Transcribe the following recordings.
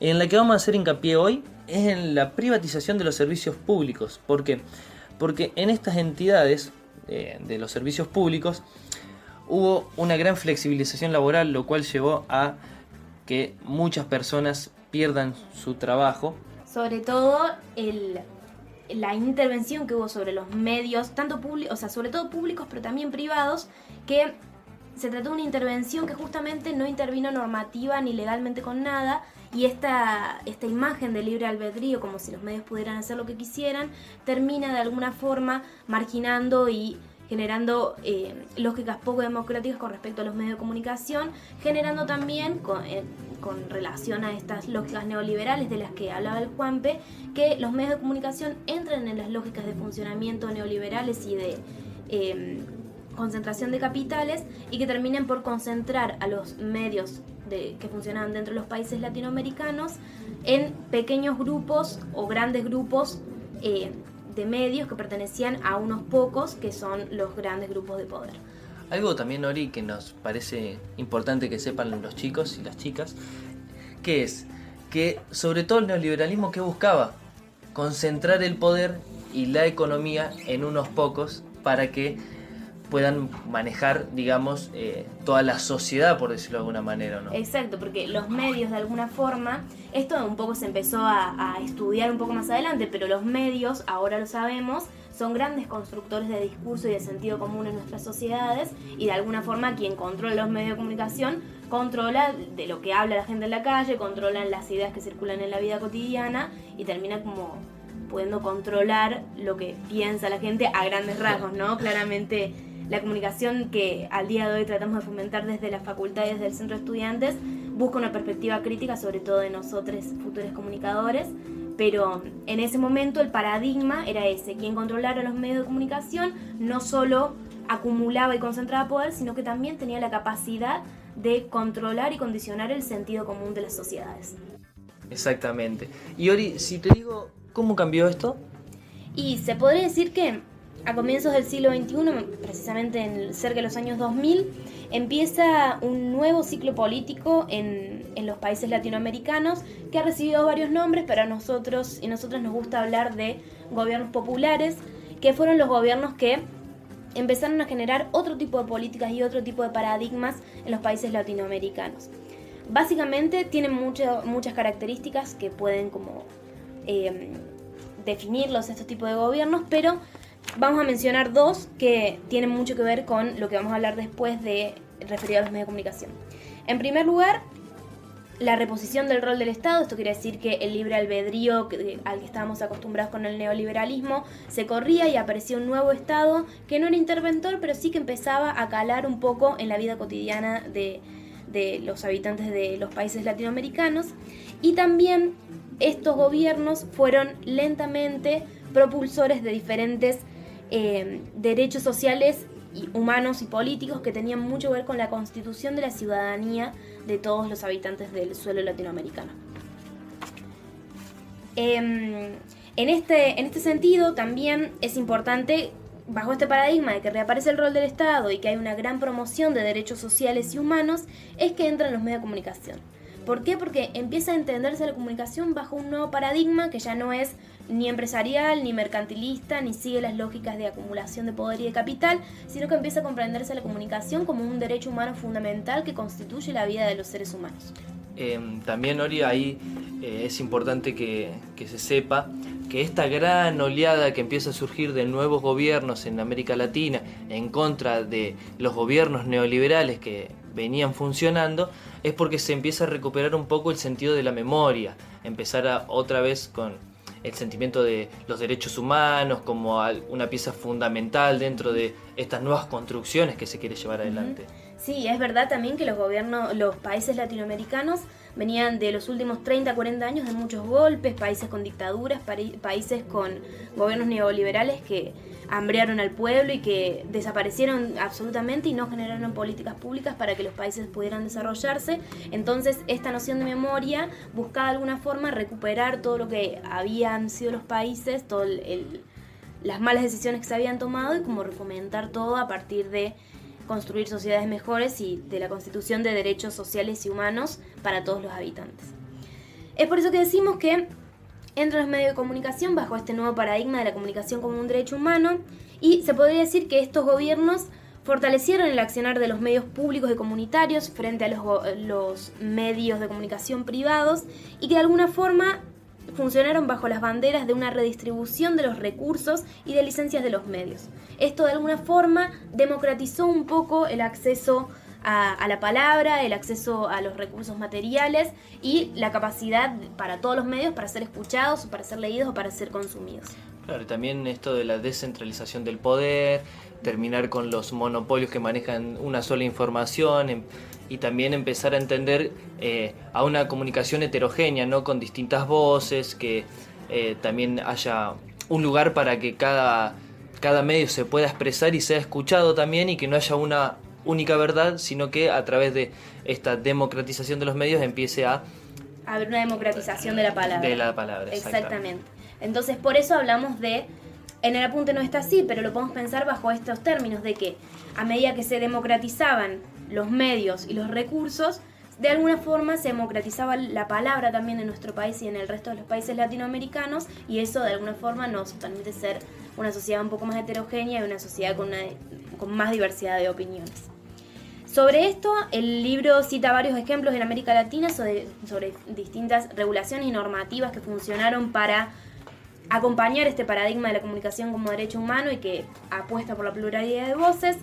en la que vamos a hacer hincapié hoy es en la privatización de los servicios públicos. ¿Por qué? Porque en estas entidades de los servicios públicos hubo una gran flexibilización laboral, lo cual llevó a que muchas personas pierdan su trabajo. Sobre todo la intervención que hubo sobre los medios, tanto públicos, o sea, sobre todo públicos, pero también privados, que se trató de una intervención que justamente no intervino normativa ni legalmente con nada, y esta imagen de libre albedrío, como si los medios pudieran hacer lo que quisieran, termina de alguna forma marginando y generando lógicas poco democráticas con respecto a los medios de comunicación, generando también, con relación a estas lógicas neoliberales de las que hablaba el Juanpe, que los medios de comunicación entren en las lógicas de funcionamiento neoliberales y de concentración de capitales, y que terminen por concentrar a los medios que funcionaban dentro de los países latinoamericanos en pequeños grupos o grandes grupos de medios que pertenecían a unos pocos, que son los grandes grupos de poder. Algo también, Ori, que nos parece importante que sepan los chicos y las chicas, que es que sobre todo el neoliberalismo, que buscaba concentrar el poder y la economía en unos pocos para que puedan manejar, digamos, toda la sociedad, por decirlo de alguna manera, ¿no? Exacto, porque los medios de alguna forma, esto un poco se empezó a estudiar un poco más adelante, pero los medios, ahora lo sabemos, son grandes constructores de discurso y de sentido común en nuestras sociedades, y de alguna forma quien controla los medios de comunicación controla de lo que habla la gente en la calle, controlan las ideas que circulan en la vida cotidiana, y termina como pudiendo controlar lo que piensa la gente a grandes rasgos, ¿no? Claramente la comunicación que al día de hoy tratamos de fomentar desde las facultades, desde el centro de estudiantes, busca una perspectiva crítica, sobre todo de nosotros, futuros comunicadores, pero en ese momento el paradigma era ese: quien controlara los medios de comunicación no solo acumulaba y concentraba poder, sino que también tenía la capacidad de controlar y condicionar el sentido común de las sociedades. Exactamente. Y Ori, si te digo, ¿cómo cambió esto? Y se podría decir que a comienzos del siglo XXI, precisamente cerca de los años 2000, empieza un nuevo ciclo político en los países latinoamericanos, que ha recibido varios nombres, pero a nosotros y nosotras nos gusta hablar de gobiernos populares, que fueron los gobiernos que empezaron a generar otro tipo de políticas y otro tipo de paradigmas en los países latinoamericanos. Básicamente tienen muchas características que pueden como definirlos, estos tipos de gobiernos, pero vamos a mencionar dos que tienen mucho que ver con lo que vamos a hablar después de referido a los medios de comunicación. En primer lugar, la reposición del rol del Estado. Esto quiere decir que el libre albedrío al que estábamos acostumbrados con el neoliberalismo se corría y aparecía un nuevo Estado que no era interventor, pero sí que empezaba a calar un poco en la vida cotidiana de los habitantes de los países latinoamericanos. Y también estos gobiernos fueron lentamente propulsores de diferentes derechos sociales y humanos y políticos que tenían mucho que ver con la constitución de la ciudadanía de todos los habitantes del suelo latinoamericano. En este sentido también es importante, bajo este paradigma de que reaparece el rol del Estado y que hay una gran promoción de derechos sociales y humanos, es que entran los medios de comunicación. ¿Por qué? Porque empieza a entenderse la comunicación bajo un nuevo paradigma que ya no es ni empresarial, ni mercantilista, ni sigue las lógicas de acumulación de poder y de capital, sino que empieza a comprenderse la comunicación como un derecho humano fundamental que constituye la vida de los seres humanos. También, Ori, ahí es importante que se sepa que esta gran oleada que empieza a surgir de nuevos gobiernos en América Latina en contra de los gobiernos neoliberales que venían funcionando, es porque se empieza a recuperar un poco el sentido de la memoria, empezar otra vez con el sentimiento de los derechos humanos como una pieza fundamental dentro de estas nuevas construcciones que se quiere llevar adelante. Sí, es verdad también que los países latinoamericanos venían de los últimos 30, 40 años de muchos golpes, países con dictaduras, países con gobiernos neoliberales que hambrearon al pueblo y que desaparecieron absolutamente y no generaron políticas públicas para que los países pudieran desarrollarse. Entonces, esta noción de memoria buscaba de alguna forma recuperar todo lo que habían sido los países, las malas decisiones que se habían tomado, y como fomentar todo a partir de construir sociedades mejores y de la constitución de derechos sociales y humanos para todos los habitantes. Es por eso que decimos que entran los medios de comunicación bajo este nuevo paradigma de la comunicación como un derecho humano, y se podría decir que estos gobiernos fortalecieron el accionar de los medios públicos y comunitarios frente a los medios de comunicación privados, y que de alguna forma funcionaron bajo las banderas de una redistribución de los recursos y de licencias de los medios. Esto de alguna forma democratizó un poco el acceso a la palabra, el acceso a los recursos materiales y la capacidad para todos los medios para ser escuchados, para ser leídos o para ser consumidos. Claro, y también esto de la descentralización del poder, terminar con los monopolios que manejan una sola información, y también empezar a entender a una comunicación heterogénea, ¿no? Con distintas voces, que también haya un lugar para que cada medio se pueda expresar y sea escuchado también, y que no haya una única verdad, sino que a través de esta democratización de los medios empiece a haber una democratización de la palabra. De la palabra, exactamente. Entonces, por eso hablamos de, en el apunte no está así, pero lo podemos pensar bajo estos términos, de que a medida que se democratizaban los medios y los recursos, de alguna forma se democratizaba la palabra también en nuestro país y en el resto de los países latinoamericanos, y eso de alguna forma nos permite ser una sociedad un poco más heterogénea y una sociedad con más diversidad de opiniones. Sobre esto, el libro cita varios ejemplos en América Latina sobre distintas regulaciones y normativas que funcionaron para acompañar este paradigma de la comunicación como derecho humano y que apuesta por la pluralidad de voces.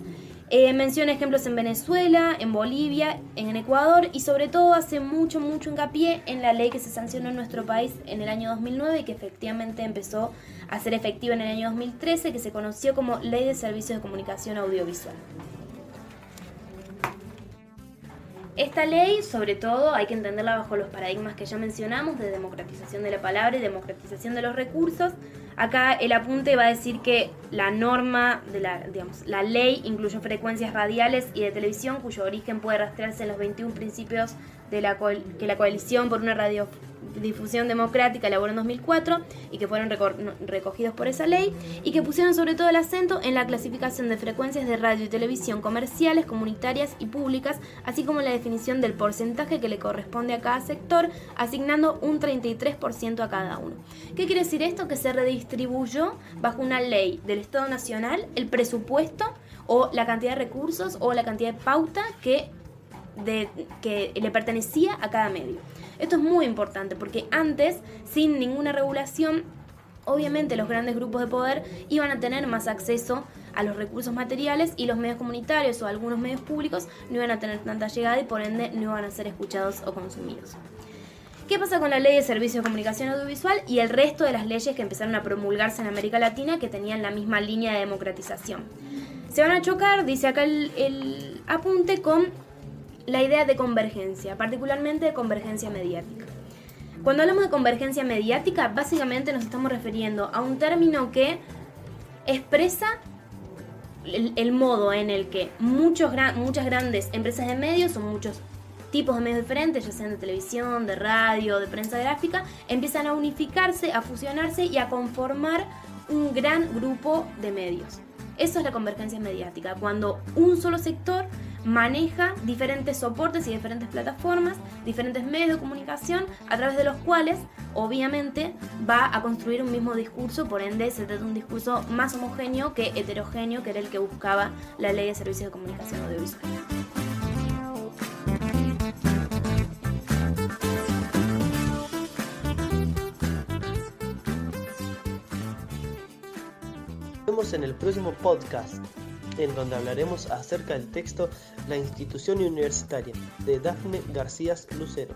Menciona ejemplos en Venezuela, en Bolivia, en Ecuador, y sobre todo hace mucho hincapié en la ley que se sancionó en nuestro país en el año 2009 y que efectivamente empezó a ser efectiva en el año 2013, que se conoció como Ley de Servicios de Comunicación Audiovisual. Esta ley, sobre todo, hay que entenderla bajo los paradigmas que ya mencionamos de democratización de la palabra y democratización de los recursos. Acá el apunte va a decir que la norma de la ley incluye frecuencias radiales y de televisión cuyo origen puede rastrearse en los 21 principios que la Coalición por una Radiodifusión Democrática elaboró en 2004 y que fueron recogidos por esa ley, y que pusieron sobre todo el acento en la clasificación de frecuencias de radio y televisión comerciales, comunitarias y públicas, así como la definición del porcentaje que le corresponde a cada sector, asignando un 33% a cada uno. ¿Qué quiere decir esto? Que se redistribuyó bajo una ley del Estado Nacional el presupuesto o la cantidad de recursos o la cantidad de pauta que le pertenecía a cada medio. Esto es muy importante porque antes, sin ninguna regulación, obviamente los grandes grupos de poder iban a tener más acceso a los recursos materiales y los medios comunitarios o algunos medios públicos no iban a tener tanta llegada y por ende no iban a ser escuchados o consumidos. ¿Qué pasa con la Ley de Servicios de Comunicación Audiovisual y el resto de las leyes que empezaron a promulgarse en América Latina que tenían la misma línea de democratización? Se van a chocar, dice acá el apunte, con la idea de convergencia, particularmente de convergencia mediática. Cuando hablamos de convergencia mediática, básicamente nos estamos refiriendo a un término que expresa el modo en el que muchas grandes empresas de medios o muchos tipos de medios diferentes, ya sean de televisión, de radio, de prensa gráfica, empiezan a unificarse, a fusionarse y a conformar un gran grupo de medios. Eso es la convergencia mediática, cuando un solo sector maneja diferentes soportes y diferentes plataformas, diferentes medios de comunicación, a través de los cuales obviamente va a construir un mismo discurso, por ende se trata de un discurso más homogéneo que heterogéneo, que era el que buscaba la Ley de Servicios de Comunicación Audiovisual. Nos vemos en el próximo podcast, en donde hablaremos acerca del texto La institución universitaria, de Dafne García Lucero.